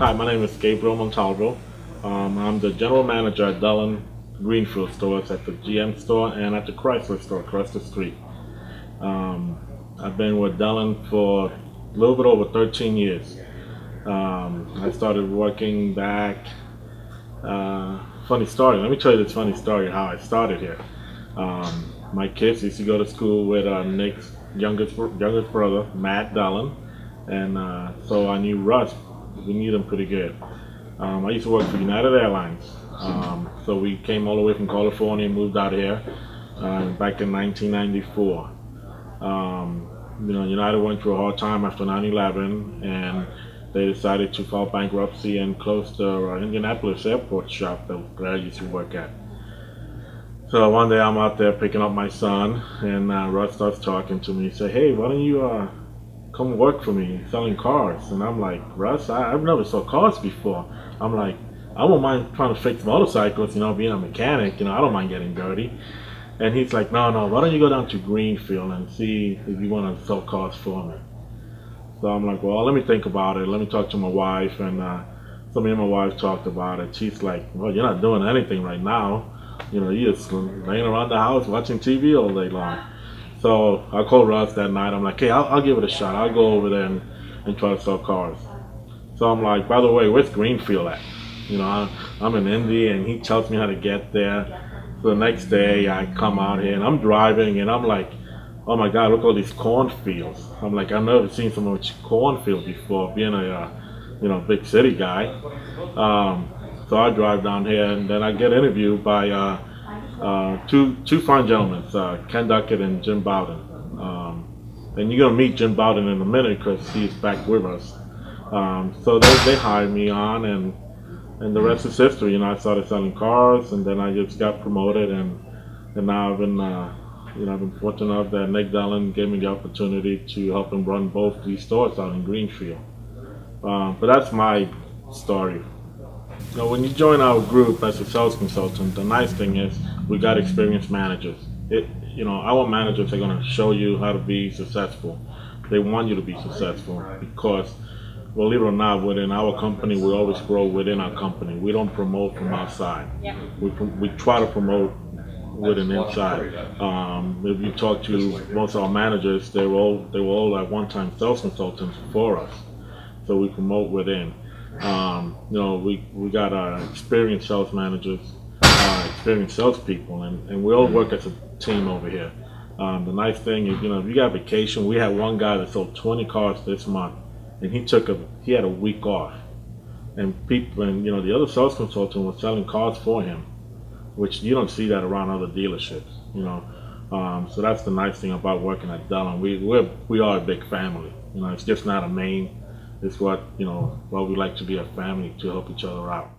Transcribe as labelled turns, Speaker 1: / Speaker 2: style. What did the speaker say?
Speaker 1: Hi, my name is Gabe Montalvo. I'm the general manager at Dellen Greenfield stores, at the GM store and at the Chrysler store across the street. I've been with Dellen for a little bit over 13 years. I started working back. Funny story. Let me tell you this funny story how I started here. My kids used to go to school with Nick's youngest brother, Matt Dellen, and so I knew Russ. We knew them pretty good. I used to work for United Airlines, so we came all the way from California and moved out here back in 1994. United went through a hard time after 9/11, and they decided to file bankruptcy and close the Indianapolis airport shop that I used to work at. So one day I'm out there picking up my son, and Russ starts talking to me. He said, "Hey, why don't you come work for me selling cars?" And I'm like, "Russ, I've never sold cars before." I'm like, "I won't mind trying to fix motorcycles, being a mechanic, I don't mind getting dirty." And he's like, no, why don't you go down to Greenfield and see if you want to sell cars for me?" So I'm like, "Well, let me think about it. Let me talk to my wife." And so me and my wife talked about it. She's like, "Well, you're not doing anything right now. You're just laying around the house watching TV all day long." So I called Russ that night. I'm like, "Hey, I'll give it a shot. I'll go over there and try to sell cars." So I'm like, "By the way, where's Greenfield at?" I'm in Indy, and he tells me how to get there. So the next day I come out here and I'm driving, and I'm like, "Oh my God, look at all these cornfields." I'm like, "I've never seen so much cornfield before, being a big city guy." So I drive down here, and then I get interviewed by two fine gentlemen, Ken Duckett and Jim Bowden. And you're gonna meet Jim Bowden in a minute because he's back with us. So they hired me on, and the rest is history. I started selling cars, and then I just got promoted, and now I've been fortunate enough that Nick Dellen gave me the opportunity to help him run both these stores out in Greenfield. But that's my story. When you join our group as a sales consultant, the nice thing is we got experienced managers. Our managers are going to show you how to be successful. They want you to be successful because, believe it or not, within our company, we always grow within our company. We don't promote from outside. We try to promote within inside. If you talk to most of our managers, they were all at one time sales consultants for us. So we promote within. We got experienced sales managers, experienced salespeople, and we all work as a team over here. The nice thing is, if you got vacation, we had one guy that sold 20 cars this month, and he had a week off, and the other sales consultant was selling cars for him, which you don't see that around other dealerships. So that's the nice thing about working at Dellen. We are a big family. It's just not a main. It's what we like to be a family to help each other out.